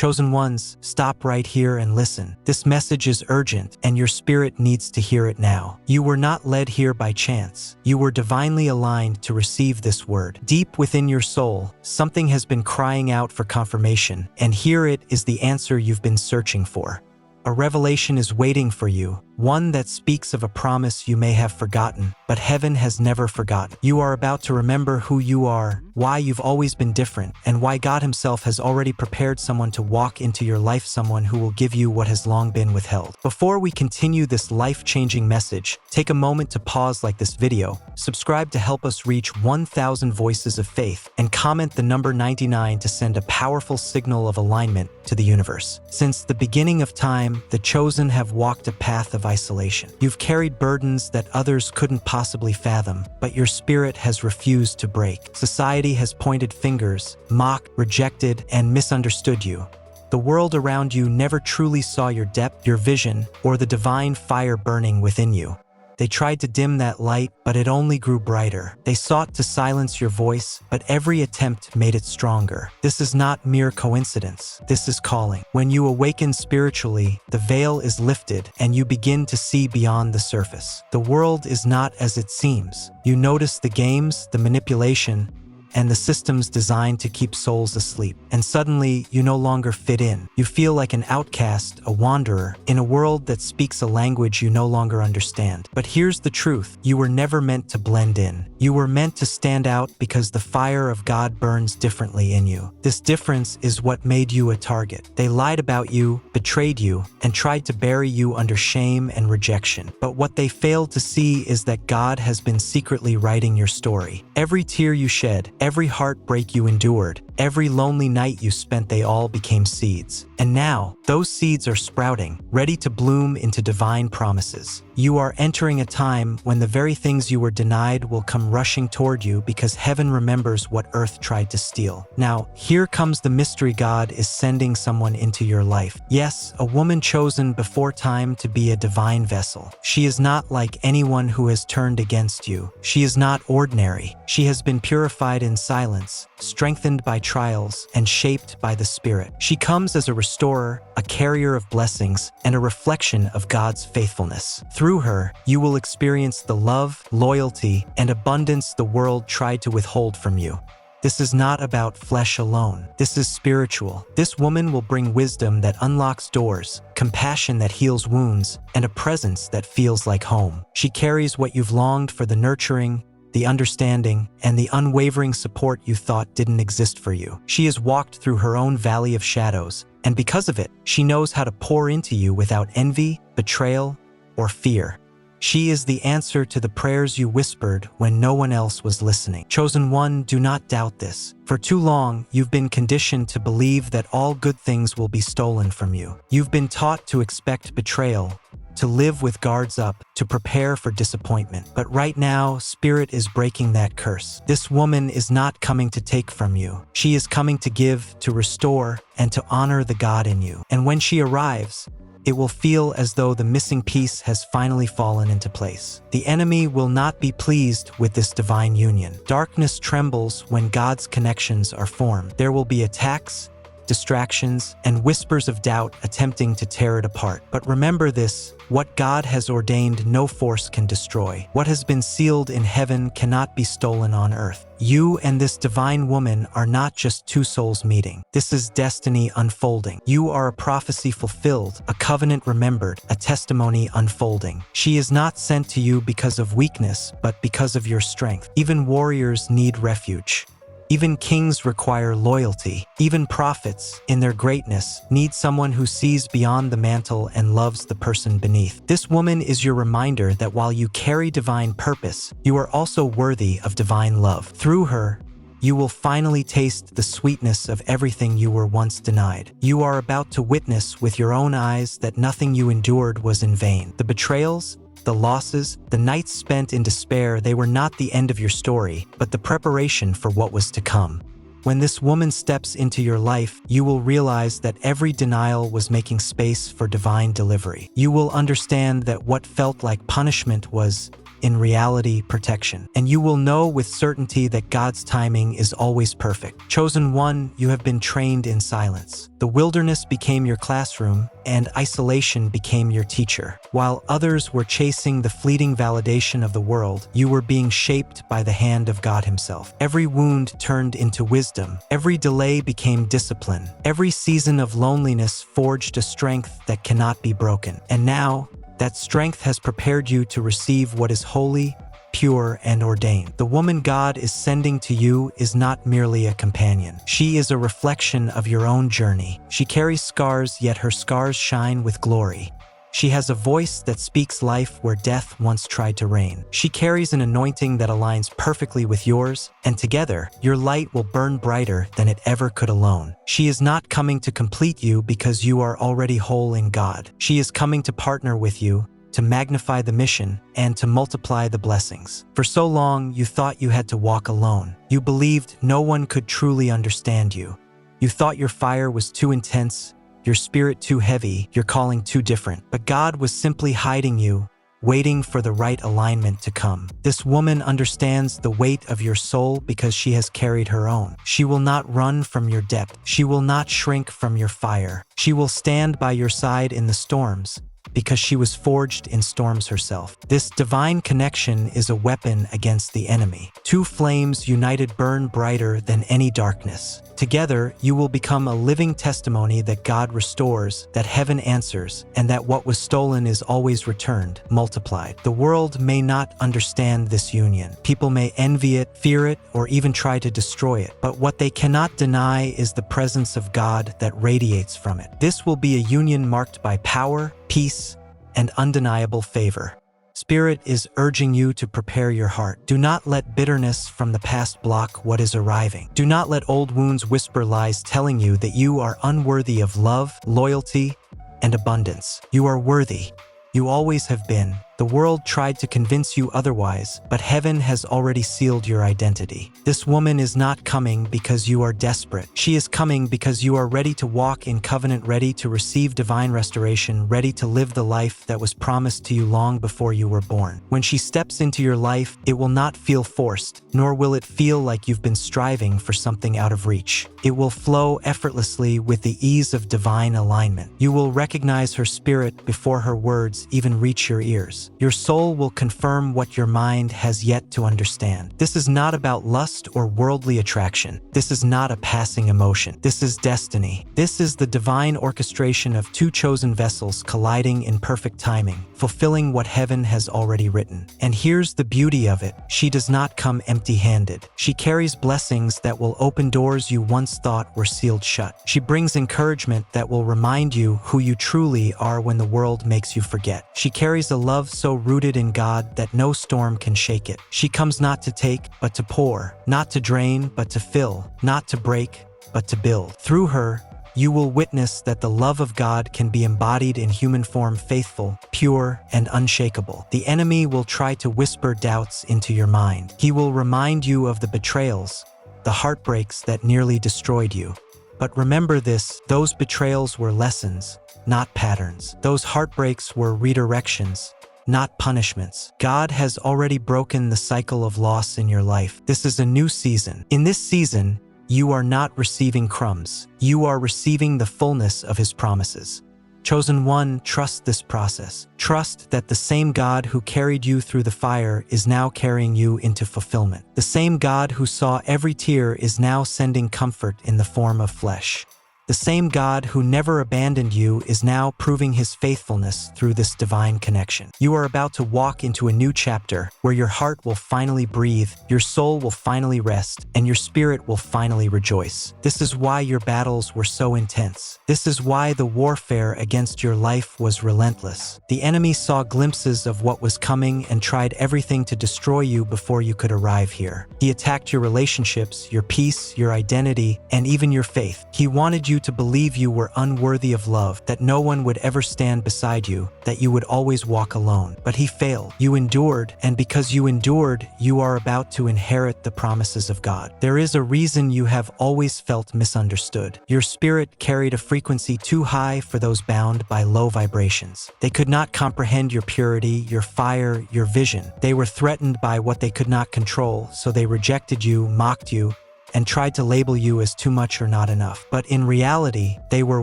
Chosen ones, stop right here and listen. This message is urgent, and your spirit needs to hear it now. You were not led here by chance. You were divinely aligned to receive this word. Deep within your soul, something has been crying out for confirmation, and here it is, the answer you've been searching for. A revelation is waiting for you, one that speaks of a promise you may have forgotten, but heaven has never forgotten. You are about to remember who you are, why you've always been different, and why God Himself has already prepared someone to walk into your life, someone who will give you what has long been withheld. Before we continue this life-changing message, take a moment to pause like this video, subscribe to help us reach 1,000 voices of faith, and comment the number 99 to send a powerful signal of alignment to the universe. Since the beginning of time, the chosen have walked a path of isolation. You've carried burdens that others couldn't possibly fathom, but your spirit has refused to break. Society has pointed fingers, mocked, rejected, and misunderstood you. The world around you never truly saw your depth, your vision, or the divine fire burning within you. They tried to dim that light, but it only grew brighter. They sought to silence your voice, but every attempt made it stronger. This is not mere coincidence. This is calling. When you awaken spiritually, the veil is lifted and you begin to see beyond the surface. The world is not as it seems. You notice the games, the manipulation, and the systems designed to keep souls asleep. And suddenly, you no longer fit in. You feel like an outcast, a wanderer, in a world that speaks a language you no longer understand. But here's the truth. You were never meant to blend in. You were meant to stand out because the fire of God burns differently in you. This difference is what made you a target. They lied about you, betrayed you, and tried to bury you under shame and rejection. But what they failed to see is that God has been secretly writing your story. Every tear you shed, every heartbreak you endured, every lonely night you spent, they all became seeds. And now, those seeds are sprouting, ready to bloom into divine promises. You are entering a time when the very things you were denied will come rushing toward you because heaven remembers what earth tried to steal. Now, here comes the mystery. God is sending someone into your life. Yes, a woman chosen before time to be a divine vessel. She is not like anyone who has turned against you. She is not ordinary. She has been purified in silence, strengthened by trials, and shaped by the Spirit. She comes as a restorer, a carrier of blessings, and a reflection of God's faithfulness. Through her, you will experience the love, loyalty, and abundance the world tried to withhold from you. This is not about flesh alone. This is spiritual. This woman will bring wisdom that unlocks doors, compassion that heals wounds, and a presence that feels like home. She carries what you've longed for: the nurturing, the understanding, and the unwavering support you thought didn't exist for you. She has walked through her own valley of shadows, and because of it, she knows how to pour into you without envy, betrayal, or fear. She is the answer to the prayers you whispered when no one else was listening. Chosen one, do not doubt this. For too long, you've been conditioned to believe that all good things will be stolen from you. You've been taught to expect betrayal, to live with guards up, to prepare for disappointment. But right now, Spirit is breaking that curse. This woman is not coming to take from you. She is coming to give, to restore, and to honor the God in you. And when she arrives, it will feel as though the missing piece has finally fallen into place. The enemy will not be pleased with this divine union. Darkness trembles when God's connections are formed. There will be attacks, distractions, and whispers of doubt attempting to tear it apart. But remember this: what God has ordained, no force can destroy. What has been sealed in heaven cannot be stolen on earth. You and this divine woman are not just two souls meeting. This is destiny unfolding. You are a prophecy fulfilled, a covenant remembered, a testimony unfolding. She is not sent to you because of weakness, but because of your strength. Even warriors need refuge. Even kings require loyalty. Even prophets, in their greatness, need someone who sees beyond the mantle and loves the person beneath. This woman is your reminder that while you carry divine purpose, you are also worthy of divine love. Through her, you will finally taste the sweetness of everything you were once denied. You are about to witness with your own eyes that nothing you endured was in vain. The betrayals, the losses, the nights spent in despair, they were not the end of your story, but the preparation for what was to come. When this woman steps into your life, you will realize that every denial was making space for divine delivery. You will understand that what felt like punishment was in reality, protection. And you will know with certainty that God's timing is always perfect. Chosen one, you have been trained in silence. The wilderness became your classroom, and isolation became your teacher. While others were chasing the fleeting validation of the world, you were being shaped by the hand of God Himself. Every wound turned into wisdom. Every delay became discipline. Every season of loneliness forged a strength that cannot be broken. And now, that strength has prepared you to receive what is holy, pure, and ordained. The woman God is sending to you is not merely a companion. She is a reflection of your own journey. She carries scars, yet her scars shine with glory. She has a voice that speaks life where death once tried to reign. She carries an anointing that aligns perfectly with yours, and together, your light will burn brighter than it ever could alone. She is not coming to complete you because you are already whole in God. She is coming to partner with you, to magnify the mission, and to multiply the blessings. For so long, you thought you had to walk alone. You believed no one could truly understand you. You thought your fire was too intense, your spirit too heavy, your calling too different. But God was simply hiding you, waiting for the right alignment to come. This woman understands the weight of your soul because she has carried her own. She will not run from your depth. She will not shrink from your fire. She will stand by your side in the storms, because she was forged in storms herself. This divine connection is a weapon against the enemy. Two flames united burn brighter than any darkness. Together, you will become a living testimony that God restores, that heaven answers, and that what was stolen is always returned, multiplied. The world may not understand this union. People may envy it, fear it, or even try to destroy it. But what they cannot deny is the presence of God that radiates from it. This will be a union marked by power, peace, and undeniable favor. Spirit is urging you to prepare your heart. Do not let bitterness from the past block what is arriving. Do not let old wounds whisper lies telling you that you are unworthy of love, loyalty, and abundance. You are worthy. You always have been. The world tried to convince you otherwise, but heaven has already sealed your identity. This woman is not coming because you are desperate. She is coming because you are ready to walk in covenant, ready to receive divine restoration, ready to live the life that was promised to you long before you were born. When she steps into your life, it will not feel forced, nor will it feel like you've been striving for something out of reach. It will flow effortlessly with the ease of divine alignment. You will recognize her spirit before her words even reach your ears. Your soul will confirm what your mind has yet to understand. This is not about lust or worldly attraction. This is not a passing emotion. This is destiny. This is the divine orchestration of two chosen vessels colliding in perfect timing, fulfilling what heaven has already written. And here's the beauty of it. She does not come empty-handed. She carries blessings that will open doors you once thought were sealed shut. She brings encouragement that will remind you who you truly are when the world makes you forget. She carries a love so rooted in God that no storm can shake it. She comes not to take, but to pour, not to drain, but to fill, not to break, but to build. Through her, you will witness that the love of God can be embodied in human form, faithful, pure, and unshakable. The enemy will try to whisper doubts into your mind. He will remind you of the betrayals, the heartbreaks that nearly destroyed you. But remember this, those betrayals were lessons, not patterns. Those heartbreaks were redirections, not punishments. God has already broken the cycle of loss in your life. This is a new season. In this season, you are not receiving crumbs. You are receiving the fullness of His promises. Chosen one, trust this process. Trust that the same God who carried you through the fire is now carrying you into fulfillment. The same God who saw every tear is now sending comfort in the form of flesh. The same God who never abandoned you is now proving His faithfulness through this divine connection. You are about to walk into a new chapter where your heart will finally breathe, your soul will finally rest, and your spirit will finally rejoice. This is why your battles were so intense. This is why the warfare against your life was relentless. The enemy saw glimpses of what was coming and tried everything to destroy you before you could arrive here. He attacked your relationships, your peace, your identity, and even your faith. He wanted you to believe you were unworthy of love, that no one would ever stand beside you, that you would always walk alone. But he failed. You endured, and because you endured, you are about to inherit the promises of God. There is a reason you have always felt misunderstood. Your spirit carried a frequency too high for those bound by low vibrations. They could not comprehend your purity, your fire, your vision. They were threatened by what they could not control, so they rejected you, mocked you, and tried to label you as too much or not enough. But in reality, they were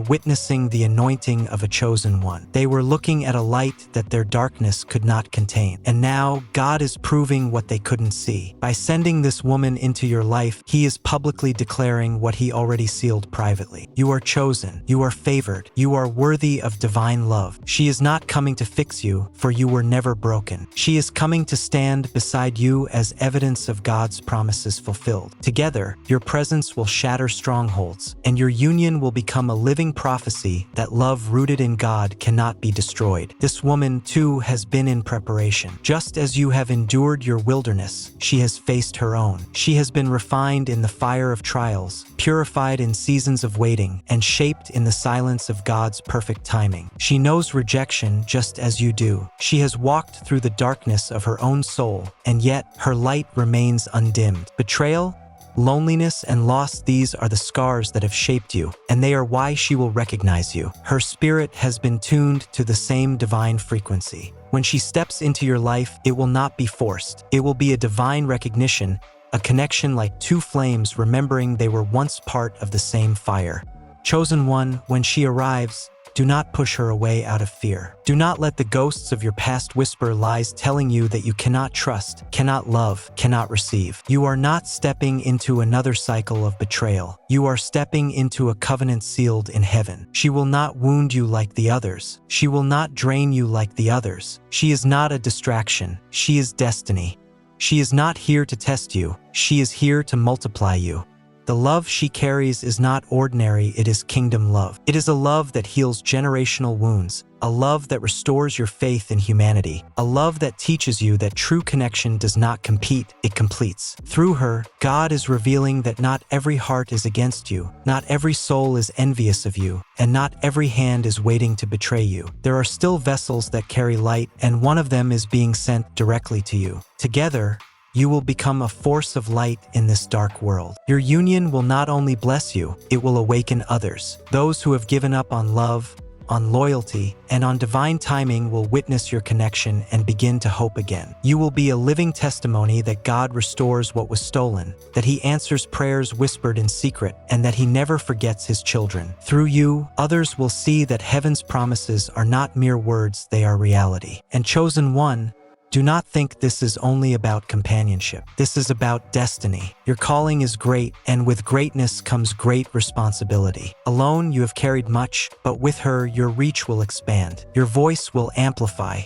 witnessing the anointing of a chosen one. They were looking at a light that their darkness could not contain. And now, God is proving what they couldn't see. By sending this woman into your life, He is publicly declaring what He already sealed privately. You are chosen. You are favored. You are worthy of divine love. She is not coming to fix you, for you were never broken. She is coming to stand beside you as evidence of God's promises fulfilled. Together, your presence will shatter strongholds, and your union will become a living prophecy that love rooted in God cannot be destroyed. This woman, too, has been in preparation. Just as you have endured your wilderness, she has faced her own. She has been refined in the fire of trials, purified in seasons of waiting, and shaped in the silence of God's perfect timing. She knows rejection just as you do. She has walked through the darkness of her own soul, and yet her light remains undimmed. Betrayal, loneliness, and loss, these are the scars that have shaped you, and they are why she will recognize you. Her spirit has been tuned to the same divine frequency. When she steps into your life, it will not be forced. It will be a divine recognition, a connection like two flames remembering they were once part of the same fire. Chosen one, when she arrives, do not push her away out of fear. Do not let the ghosts of your past whisper lies telling you that you cannot trust, cannot love, cannot receive. You are not stepping into another cycle of betrayal. You are stepping into a covenant sealed in heaven. She will not wound you like the others. She will not drain you like the others. She is not a distraction. She is destiny. She is not here to test you. She is here to multiply you. The love she carries is not ordinary, it is kingdom love. It is a love that heals generational wounds, a love that restores your faith in humanity, a love that teaches you that true connection does not compete, it completes. Through her, God is revealing that not every heart is against you, not every soul is envious of you, and not every hand is waiting to betray you. There are still vessels that carry light, and one of them is being sent directly to you. Together, you will become a force of light in this dark world. Your union will not only bless you, it will awaken others. Those who have given up on love, on loyalty, and on divine timing will witness your connection and begin to hope again. You will be a living testimony that God restores what was stolen, that He answers prayers whispered in secret, and that He never forgets His children. Through you, others will see that heaven's promises are not mere words, they are reality. And chosen one, do not think this is only about companionship. This is about destiny. Your calling is great, and with greatness comes great responsibility. Alone, you have carried much, but with her, your reach will expand. Your voice will amplify.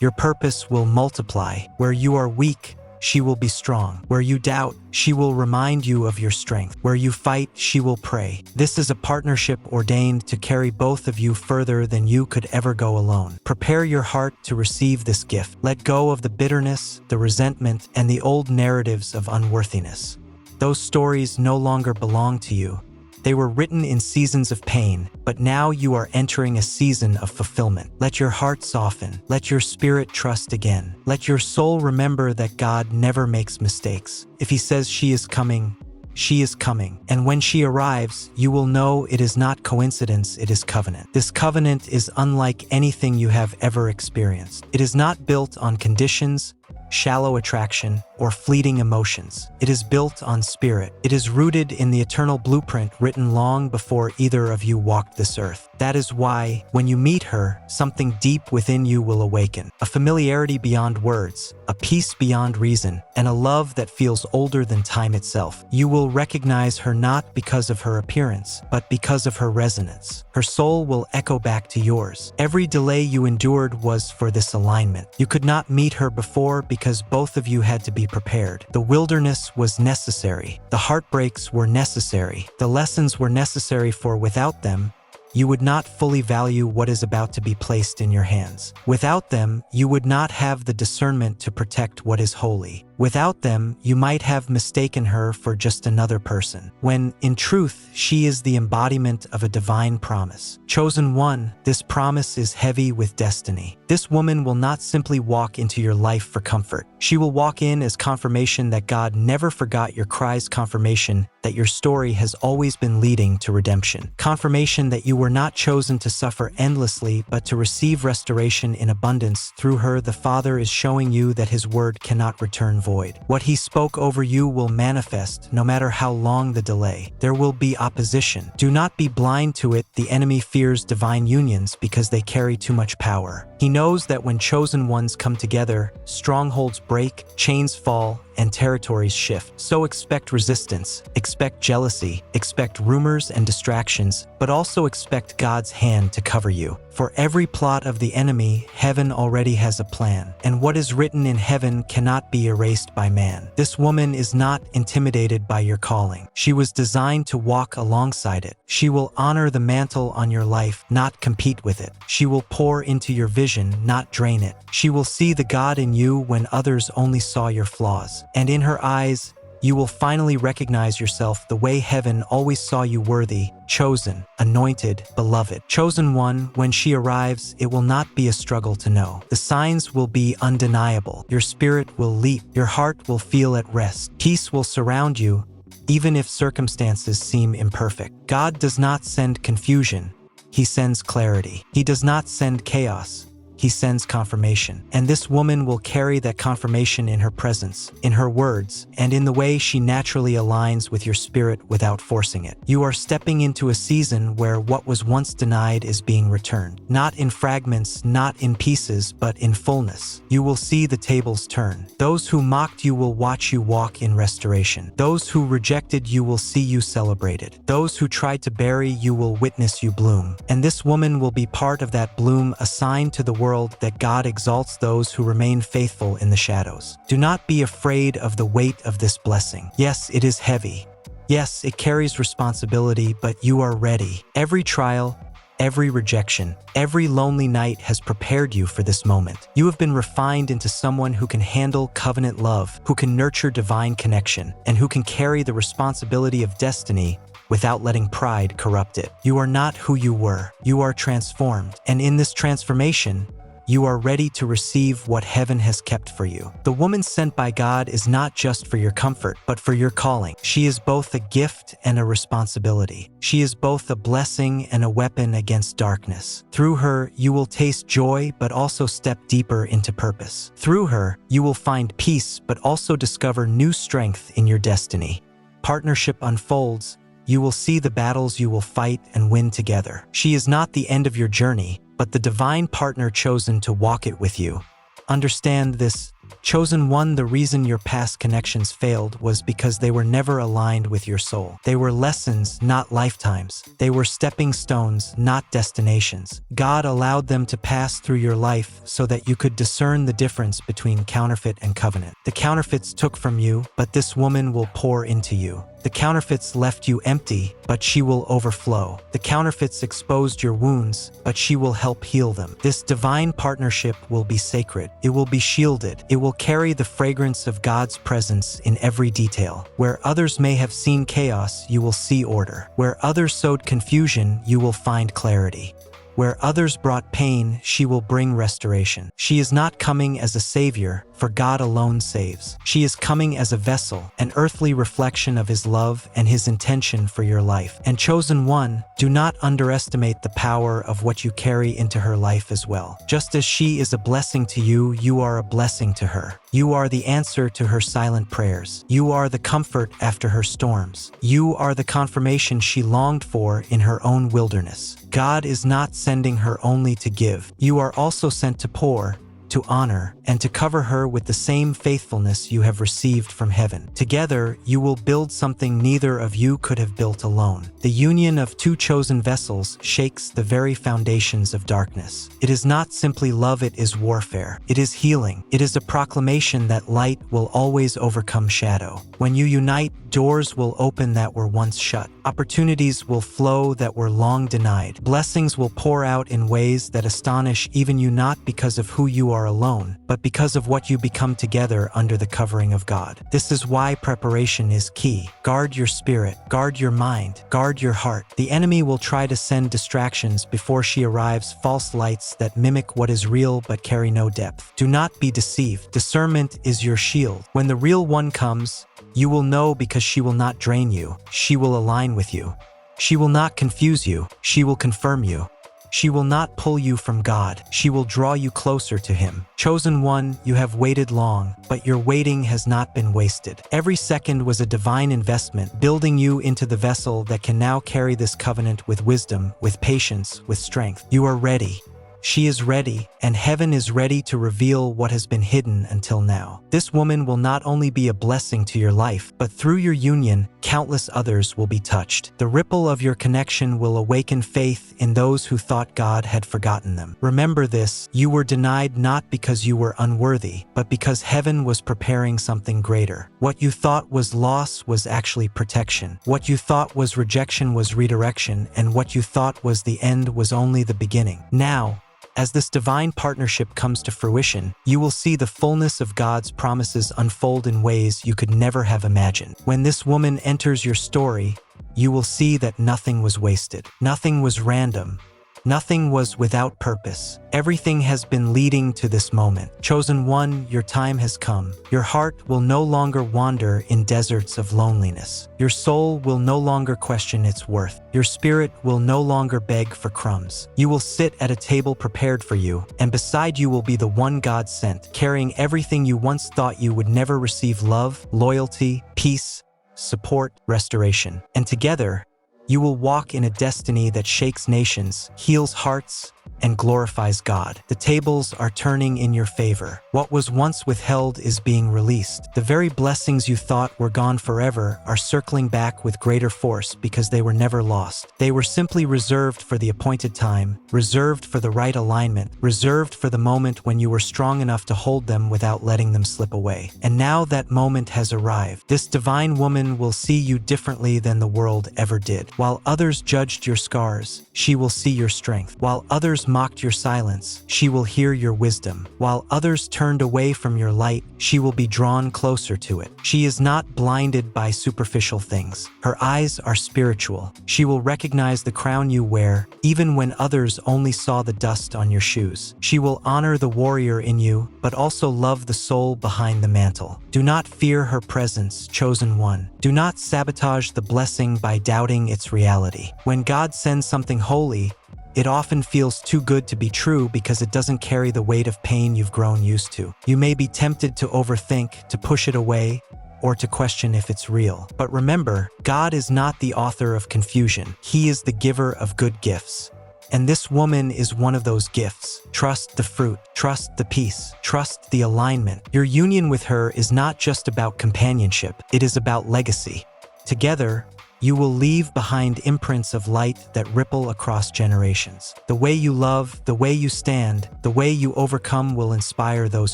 Your purpose will multiply. Where you are weak, she will be strong. Where you doubt, she will remind you of your strength. Where you fight, she will pray. This is a partnership ordained to carry both of you further than you could ever go alone. Prepare your heart to receive this gift. Let go of the bitterness, the resentment, and the old narratives of unworthiness. Those stories no longer belong to you. They were written in seasons of pain, but now you are entering a season of fulfillment. Let your heart soften. Let your spirit trust again. Let your soul remember that God never makes mistakes. If He says she is coming, she is coming. And when she arrives, you will know it is not coincidence, it is covenant. This covenant is unlike anything you have ever experienced. It is not built on conditions, shallow attraction, or fleeting emotions. It is built on spirit. It is rooted in the eternal blueprint written long before either of you walked this earth. That is why, when you meet her, something deep within you will awaken. A familiarity beyond words, a peace beyond reason, and a love that feels older than time itself. You will recognize her not because of her appearance, but because of her resonance. Her soul will echo back to yours. Every delay you endured was for this alignment. You could not meet her before because both of you had to be prepared. The wilderness was necessary. The heartbreaks were necessary. The lessons were necessary, for without them, you would not fully value what is about to be placed in your hands. Without them, you would not have the discernment to protect what is holy. Without them, you might have mistaken her for just another person, when, in truth, she is the embodiment of a divine promise. Chosen one, this promise is heavy with destiny. This woman will not simply walk into your life for comfort. She will walk in as confirmation that God never forgot your cries, confirmation that your story has always been leading to redemption, confirmation that you were not chosen to suffer endlessly but to receive restoration in abundance. Through her, the Father is showing you that His word cannot return void. What He spoke over you will manifest, no matter how long the delay. There will be opposition. Do not be blind to it. The enemy fears divine unions because they carry too much power. He knows that when chosen ones come together, strongholds break, chains fall, and territories shift. So expect resistance, expect jealousy, expect rumors and distractions, but also expect God's hand to cover you. For every plot of the enemy, heaven already has a plan, and what is written in heaven cannot be erased by man. This woman is not intimidated by your calling. She was designed to walk alongside it. She will honor the mantle on your life, not compete with it. She will pour into your vision, not drain it. She will see the God in you when others only saw your flaws. And in her eyes, you will finally recognize yourself the way heaven always saw you: worthy, chosen, anointed, beloved. Chosen one, when she arrives, it will not be a struggle to know. The signs will be undeniable. Your spirit will leap. Your heart will feel at rest. Peace will surround you, even if circumstances seem imperfect. God does not send confusion. He sends clarity. He does not send chaos. He sends confirmation. And this woman will carry that confirmation in her presence, in her words, and in the way she naturally aligns with your spirit without forcing it. You are stepping into a season where what was once denied is being returned. Not in fragments, not in pieces, but in fullness. You will see the tables turn. Those who mocked you will watch you walk in restoration. Those who rejected you will see you celebrated. Those who tried to bury you will witness you bloom. And this woman will be part of that bloom, a sign to the world that God exalts those who remain faithful in the shadows. Do not be afraid of the weight of this blessing. Yes, it is heavy. Yes, it carries responsibility, but you are ready. Every trial, every rejection, every lonely night has prepared you for this moment. You have been refined into someone who can handle covenant love, who can nurture divine connection, and who can carry the responsibility of destiny without letting pride corrupt it. You are not who you were. You are transformed. And in this transformation, you are ready to receive what heaven has kept for you. The woman sent by God is not just for your comfort, but for your calling. She is both a gift and a responsibility. She is both a blessing and a weapon against darkness. Through her, you will taste joy, but also step deeper into purpose. Through her, you will find peace, but also discover new strength in your destiny. Partnership unfolds. You will see the battles you will fight and win together. She is not the end of your journey, but the divine partner chosen to walk it with you. Understand this. Chosen one, the reason your past connections failed was because they were never aligned with your soul. They were lessons, not lifetimes. They were stepping stones, not destinations. God allowed them to pass through your life so that you could discern the difference between counterfeit and covenant. The counterfeits took from you, but this woman will pour into you. The counterfeits left you empty, but she will overflow. The counterfeits exposed your wounds, but she will help heal them. This divine partnership will be sacred. It will be shielded. It will carry the fragrance of God's presence in every detail. Where others may have seen chaos, you will see order. Where others sowed confusion, you will find clarity. Where others brought pain, she will bring restoration. She is not coming as a savior, for God alone saves. She is coming as a vessel, an earthly reflection of His love and His intention for your life. And chosen one, do not underestimate the power of what you carry into her life as well. Just as she is a blessing to you, you are a blessing to her. You are the answer to her silent prayers. You are the comfort after her storms. You are the confirmation she longed for in her own wilderness. God is not sending her only to give. You are also sent to pour, to honor, and to cover her with the same faithfulness you have received from heaven. Together, you will build something neither of you could have built alone. The union of two chosen vessels shakes the very foundations of darkness. It is not simply love, it is warfare. It is healing. It is a proclamation that light will always overcome shadow. When you unite, Doors will open that were once shut. Opportunities will flow that were long denied. Blessings will pour out in ways that astonish even you, not because of who you are alone, but because of what you become together under the covering of God. This is why preparation is key. Guard your spirit, guard your mind, guard your heart. The enemy will try to send distractions before she arrives, false lights that mimic what is real but carry no depth. Do not be deceived. Discernment is your shield. When the real one comes, you will know, because she will not drain you. She will align with you. She will not confuse you. She will confirm you. She will not pull you from God. She will draw you closer to Him. Chosen one, you have waited long, but your waiting has not been wasted. Every second was a divine investment, building you into the vessel that can now carry this covenant with wisdom, with patience, with strength. You are ready. She is ready, and heaven is ready to reveal what has been hidden until now. This woman will not only be a blessing to your life, but through your union, countless others will be touched. The ripple of your connection will awaken faith in those who thought God had forgotten them. Remember this: you were denied not because you were unworthy, but because heaven was preparing something greater. What you thought was loss was actually protection. What you thought was rejection was redirection, and what you thought was the end was only the beginning. Now, as this divine partnership comes to fruition, you will see the fullness of God's promises unfold in ways you could never have imagined. When this woman enters your story, you will see that nothing was wasted. Nothing was random. Nothing was without purpose. Everything has been leading to this moment. Chosen one, your time has come. Your heart will no longer wander in deserts of loneliness. Your soul will no longer question its worth. Your spirit will no longer beg for crumbs. You will sit at a table prepared for you, and beside you will be the one God sent, carrying everything you once thought you would never receive: love, loyalty, peace, support, restoration. And together, you will walk in a destiny that shakes nations, heals hearts, and glorifies God. The tables are turning in your favor. What was once withheld is being released. The very blessings you thought were gone forever are circling back with greater force because they were never lost. They were simply reserved for the appointed time, reserved for the right alignment, reserved for the moment when you were strong enough to hold them without letting them slip away. And now that moment has arrived. This divine woman will see you differently than the world ever did. While others judged your scars, she will see your strength. While others mocked your silence, she will hear your wisdom. While others turned away from your light, she will be drawn closer to it. She is not blinded by superficial things. Her eyes are spiritual. She will recognize the crown you wear, even when others only saw the dust on your shoes. She will honor the warrior in you, but also love the soul behind the mantle. Do not fear her presence, chosen one. Do not sabotage the blessing by doubting its reality. When God sends something holy, it often feels too good to be true because it doesn't carry the weight of pain you've grown used to. You may be tempted to overthink, to push it away, or to question if it's real. But remember, God is not the author of confusion. He is the giver of good gifts. And this woman is one of those gifts. Trust the fruit, trust the peace, trust the alignment. Your union with her is not just about companionship, it is about legacy. Together, you will leave behind imprints of light that ripple across generations. The way you love, the way you stand, the way you overcome will inspire those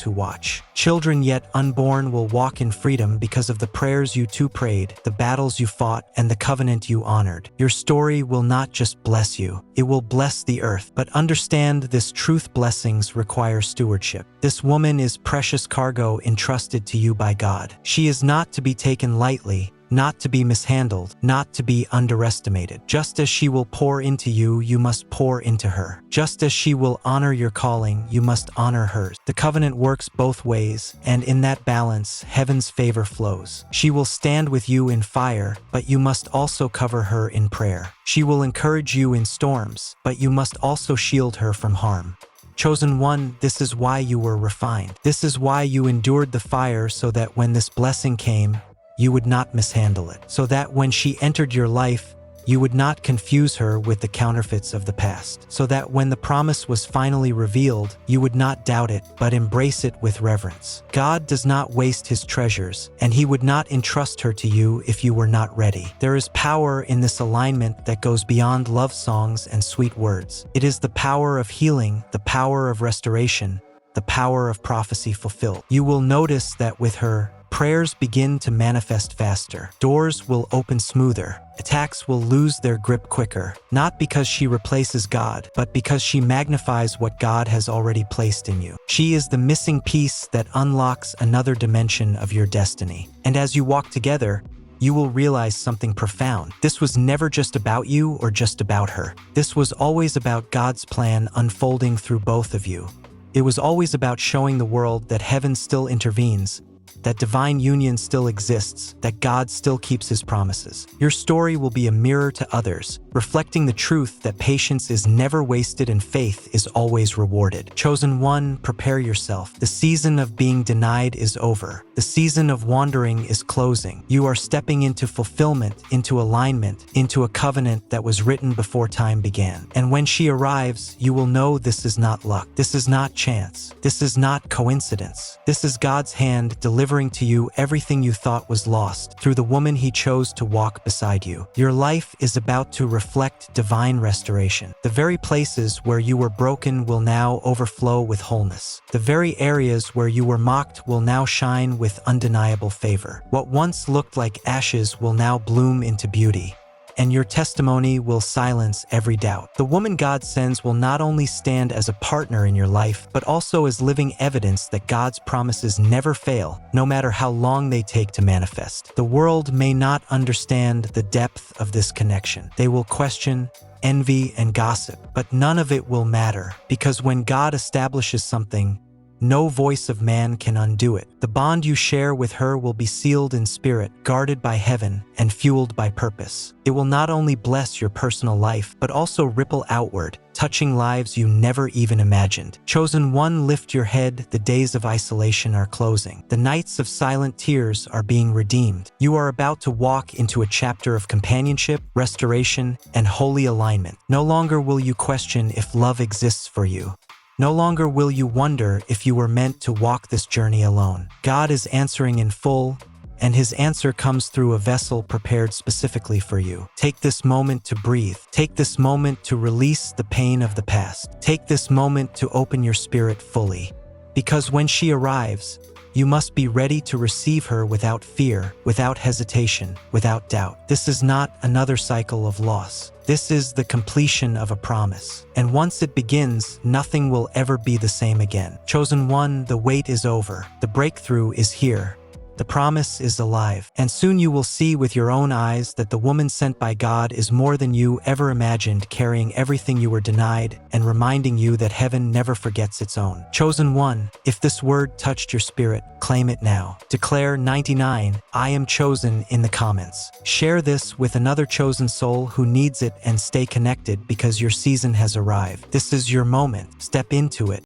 who watch. Children yet unborn will walk in freedom because of the prayers you two prayed, the battles you fought, and the covenant you honored. Your story will not just bless you, it will bless the earth. But understand, this truth: blessings require stewardship. This woman is precious cargo entrusted to you by God. She is not to be taken lightly, not to be mishandled, not to be underestimated. Just as she will pour into you, you must pour into her. Just as she will honor your calling, you must honor hers. The covenant works both ways, and in that balance, heaven's favor flows. She will stand with you in fire, but you must also cover her in prayer. She will encourage you in storms, but you must also shield her from harm. Chosen one, this is why you were refined. This is why you endured the fire, so that when this blessing came, you would not mishandle it. So that when she entered your life, you would not confuse her with the counterfeits of the past. So that when the promise was finally revealed, you would not doubt it, but embrace it with reverence. God does not waste his treasures, and he would not entrust her to you if you were not ready. There is power in this alignment that goes beyond love songs and sweet words. It is the power of healing, the power of restoration, the power of prophecy fulfilled. You will notice that with her, Prayers begin to manifest faster. Doors will open smoother. Attacks will lose their grip quicker, not because she replaces God, but because she magnifies what God has already placed in you. She is the missing piece that unlocks another dimension of your destiny. And as you walk together, you will realize something profound. This was never just about you or just about her. This was always about God's plan unfolding through both of you. It was always about showing the world that heaven still intervenes, that divine union still exists, that God still keeps his promises. Your story will be a mirror to others, reflecting the truth that patience is never wasted and faith is always rewarded. Chosen one, prepare yourself. The season of being denied is over. The season of wandering is closing. You are stepping into fulfillment, into alignment, into a covenant that was written before time began. And when she arrives, you will know this is not luck. This is not chance. This is not coincidence. This is God's hand delivering to you everything you thought was lost through the woman he chose to walk beside you. Your life is about to reflect divine restoration. The very places where you were broken will now overflow with wholeness. The very areas where you were mocked will now shine with undeniable favor. What once looked like ashes will now bloom into beauty, and your testimony will silence every doubt. The woman God sends will not only stand as a partner in your life, but also as living evidence that God's promises never fail, no matter how long they take to manifest. The world may not understand the depth of this connection. They will question, envy, and gossip, but none of it will matter, because when God establishes something, no voice of man can undo it. The bond you share with her will be sealed in spirit, guarded by heaven, and fueled by purpose. It will not only bless your personal life, but also ripple outward, touching lives you never even imagined. Chosen one, lift your head. The days of isolation are closing. The nights of silent tears are being redeemed. You are about to walk into a chapter of companionship, restoration, and holy alignment. No longer will you question if love exists for you. No longer will you wonder if you were meant to walk this journey alone. God is answering in full, and his answer comes through a vessel prepared specifically for you. Take this moment to breathe. Take this moment to release the pain of the past. Take this moment to open your spirit fully. Because when she arrives, you must be ready to receive her without fear, without hesitation, without doubt. This is not another cycle of loss. This is the completion of a promise. And once it begins, nothing will ever be the same again. Chosen one, the wait is over. The breakthrough is here. The promise is alive, and soon you will see with your own eyes that the woman sent by God is more than you ever imagined, carrying everything you were denied and reminding you that heaven never forgets its own. Chosen one, if this word touched your spirit, claim it now. Declare 99, I am chosen in the comments. Share this with another chosen soul who needs it and stay connected because your season has arrived. This is your moment. Step into it.